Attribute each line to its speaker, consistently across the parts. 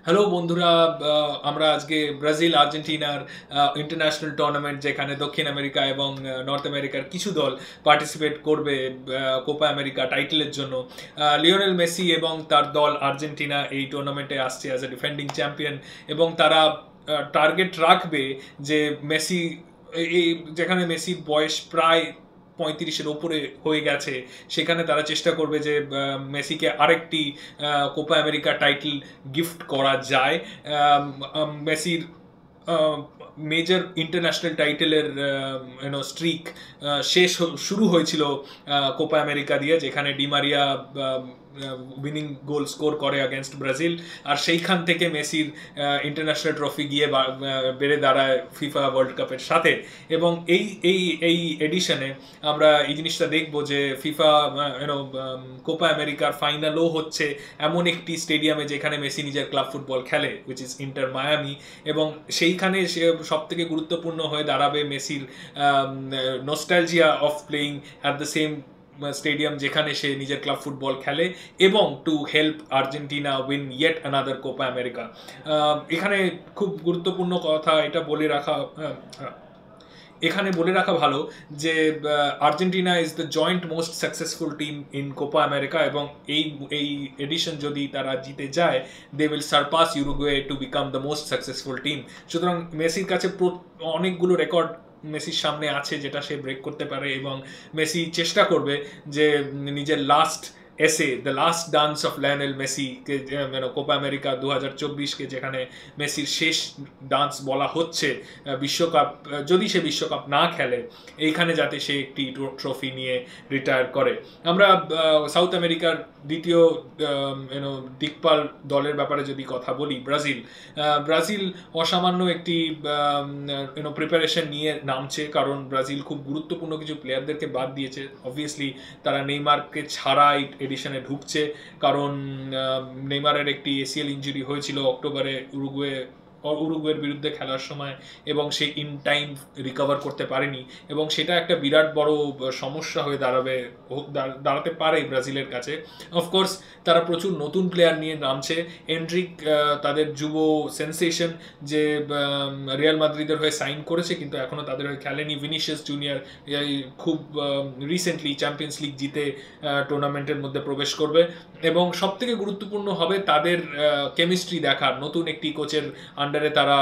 Speaker 1: Hello বন্ধুরা, আমরা আজকে ব্রাজিল আর্জেন্টিনার ইন্টারন্যাশনাল টুর্নামেন্ট, যেখানে দক্ষিণ আমেরিকা এবং নর্থ আমেরিকার কিছু দল পার্টিসিপেট করবে কোপা আমেরিকা টাইটেলের জন্য। লিওনেল মেসি এবং তার দল আর্জেন্টিনা এই টুর্নামেন্টে আসছে অ্যাজ এ ডিফেন্ডিং চ্যাম্পিয়ন, এবং তারা টার্গেট রাখবে যে মেসি, এই যেখানে মেসির বয়স প্রায় 35-এর ওপরে হয়ে গেছে, সেখানে তারা চেষ্টা করবে যে মেসিকে আরেকটি কোপা আমেরিকা টাইটেল গিফট করা যায়। মেসির মেজর ইন্টারন্যাশনাল টাইটেলের স্ট্রিক শুরু হয়েছিল কোপা আমেরিকা দিয়ে, যেখানে ডিমারিয়া উইনিং গোল স্কোর করে অ্যাগেনস্ট ব্রাজিল, আর সেইখান থেকে মেসির ইন্টারন্যাশনাল ট্রফি গিয়ে বেড়ে দাঁড়ায় ফিফা ওয়ার্ল্ড কাপের সাথে। এবং এই এই এই এডিশনে আমরা এই জিনিসটা দেখবো যে ফিফা কোপা আমেরিকার ফাইনালও হচ্ছে এমন একটি স্টেডিয়ামে যেখানে মেসি নিজের ক্লাব ফুটবল খেলে, উইচ ইজ ইন্টার মায়ামি। এবং সেইখানে সে সব থেকে গুরুত্বপূর্ণ হয়ে দাঁড়াবে মেসির nostalgia of playing at the same stadium যেখানে সে নিজের ক্লাব ফুটবল খেলে, এবং to help Argentina win yet another Copa America. এখানে খুব গুরুত্বপূর্ণ কথা এটা বলে রাখা ভালো যে Argentina is the joint most successful team in Copa America, এবং এই এই এডিশন যদি তারা জিতে যায়, they will surpass Uruguay to become the most successful team. সুতরাং মেসির কাছে অনেকগুলো রেকর্ড মেসির সামনে আছে যেটা সে ব্রেক করতে পারে, এবং মেসি চেষ্টা করবে যে নিজের last the last dance of Lionel Messi কে কোপা আমেরিকা 2024-কে, যেখানে মেসির শেষ ডান্স বলা হচ্ছে বিশ্বকাপ, যদি সে বিশ্বকাপ না খেলে, এইখানে যাতে সে একটি ট্রফি নিয়ে রিটায়ার করে। আমরা সাউথ আমেরিকার দ্বিতীয় দিকপাল দলের ব্যাপারে যদি কথা বলি, ব্রাজিল অসামান্য একটি প্রিপারেশন নিয়ে নামছে, কারণ ব্রাজিল খুব গুরুত্বপূর্ণ কিছু প্লেয়ারদেরকে বাদ দিয়েছে। অবভিয়াসলি তারা নেইমারকে ছাড়া এডিশনে ঢুকছে, কারণ নেইমারের একটি এসিএল ইনজুরি হয়েছিল অক্টোবরে উরুগুয়ের বিরুদ্ধে খেলার সময়, এবং সে ইন টাইম রিকভার করতে পারেনি, এবং সেটা একটা বিরাট বড় সমস্যা হয়ে দাঁড়াতে পারে ব্রাজিলের কাছে। অফকোর্স তারা প্রচুর নতুন প্লেয়ার নিয়ে নামছে। এন্ড্রিক তাদের যুব সেন্সেশন, যে রিয়াল মাদ্রিদের হয়ে সাইন করেছে কিন্তু এখনও তাদের হয়ে খেলেনি। ভিনিসিয়াস জুনিয়র খুব রিসেন্টলি চ্যাম্পিয়ন্স লিগ জিতে টুর্নামেন্টের মধ্যে প্রবেশ করবে, এবং সবথেকে গুরুত্বপূর্ণ হবে তাদের কেমিস্ট্রি দেখার। নতুন একটি কোচের আন্ডারে তারা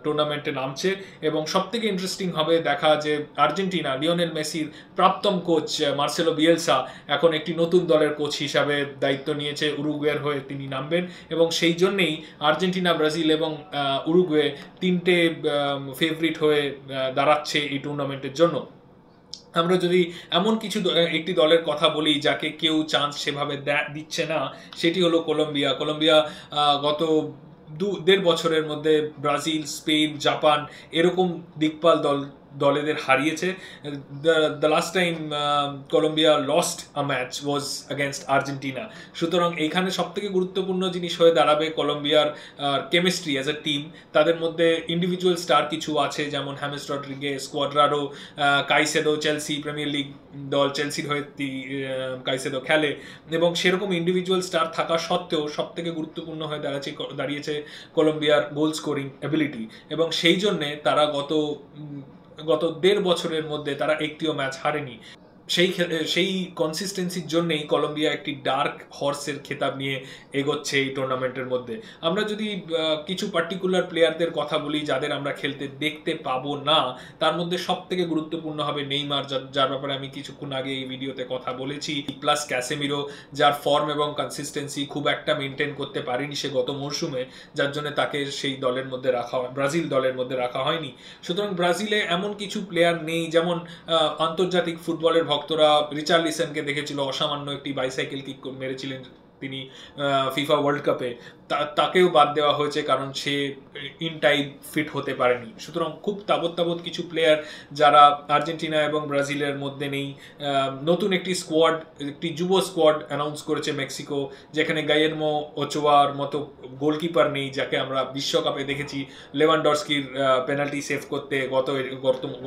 Speaker 1: টুর্নামেন্টে নামছে, এবং সবথেকে ইন্টারেস্টিং হবে দেখা যে আর্জেন্টিনা লিওনেল মেসির প্রাক্তন কোচ মার্সেলো বিয়েলসা এখন একটি নতুন দলের কোচ হিসাবে দায়িত্ব নিয়েছে। উরুগুয়ের হয়ে তিনি নামবেন, এবং সেই জন্যেই আর্জেন্টিনা, ব্রাজিল এবং উরুগুয়ে তিনটে ফেভারিট হয়ে দাঁড়াচ্ছে এই টুর্নামেন্টের জন্য। আমরা যদি এমন একটি দলের কথা বলি যাকে কেউ চান্স সেভাবে দিচ্ছে না, সেটি হলো কলম্বিয়া। গত 1.5 বছরের মধ্যে ব্রাজিল, স্পেন, জাপান এরকম দিকপাল দলেদের হারিয়েছে। The last time Colombia lost a match was against Argentina. সুতরাং এইখানে সবথেকে গুরুত্বপূর্ণ জিনিস হয়ে দাঁড়াবে কলম্বিয়ার কেমিস্ট্রি অ্যাজ এ টিম। তাদের মধ্যে ইন্ডিভিজুয়াল স্টার কিছু আছে, যেমন James Rodriguez, Cuadrado, Caicedo, Chelsea premier league দল চেলসির হয়ে কাইসেদো খেলে, এবং সেরকম ইন্ডিভিজুয়াল স্টার থাকা সত্ত্বেও সবথেকে গুরুত্বপূর্ণ হয়ে দাঁড়িয়েছে কলম্বিয়ার গোল স্কোরিং অ্যাবিলিটি, এবং সেই জন্যে তারা গত 1.5 বছরের মধ্যে তারা একটিও ম্যাচ হারেনি। সেই কনসিস্টেন্সির জন্যেই কলম্বিয়া একটি ডার্ক হর্সের খেতাব নিয়ে এগোচ্ছে এই টুর্নামেন্টের মধ্যে। আমরা যদি কিছু পার্টিকুলার প্লেয়ারদের কথা বলি যাদের আমরা খেলতে দেখতে পাবো না, তার মধ্যে সব থেকে গুরুত্বপূর্ণ হবে নেইমার, যার ব্যাপারে আমি কিছুক্ষণ আগে এই ভিডিওতে কথা বলেছি, প্লাস ক্যাসেমিরো, যার ফর্ম এবং কনসিস্টেন্সি খুব একটা মেনটেন করতে পারেনি সে গত মরশুমে, যার জন্য তাকে সেই দলের মধ্যে ব্রাজিল দলের মধ্যে রাখা হয়নি। সুতরাং ব্রাজিলে এমন কিছু প্লেয়ার নেই, যেমন আন্তর্জাতিক ফুটবলের ভক্তরা রিচার্লিসনকে দেখেছিল অসামান্য একটি বাইসাইকেল কিক মেরেছিলেন তিনি ফিফা ওয়ার্ল্ড কাপে, তাকেও বাদ দেওয়া হয়েছে কারণ সে ইন টাইম ফিট হতে পারেনি। সুতরাং খুব তাবৎ কিছু প্লেয়ার যারা আর্জেন্টিনা এবং ব্রাজিলের মধ্যে নেই। নতুন একটি যুব স্কোয়াড অ্যানাউন্স করেছে মেক্সিকো, যেখানে গাইয়েরমো ওচোয়ার মতো গোলকিপার নেই, যাকে আমরা বিশ্বকাপে দেখেছি লেভানডস্কির পেনাল্টি সেভ করতে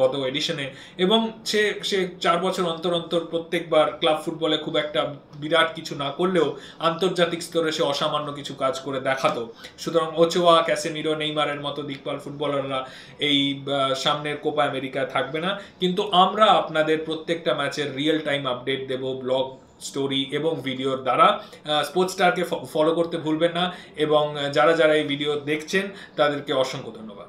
Speaker 1: গত এডিশনে, এবং সে 4 বছর অন্তর প্রত্যেকবার ক্লাব ফুটবলে খুব একটা বিরাট কিছু না করলেও আন্তর্জাতিক স্তরে সে অসামান্য কিছু কাজ করে দেখাতো। সুতরাং ওচোয়া, ক্যাসেমিরো, নেইমারের মতো দিকপাল ফুটবলাররা এই সামনের কোপা আমেরিকায় থাকবে না, কিন্তু আমরা আপনাদের প্রত্যেকটা ম্যাচের রিয়েল টাইম আপডেট দেব ব্লগ, স্টোরি এবং ভিডিওর দ্বারা। স্পোর্টস স্টারকে ফলো করতে ভুলবেন না, এবং যারা যারা এই ভিডিও দেখছেন তাদেরকে অসংখ্য ধন্যবাদ।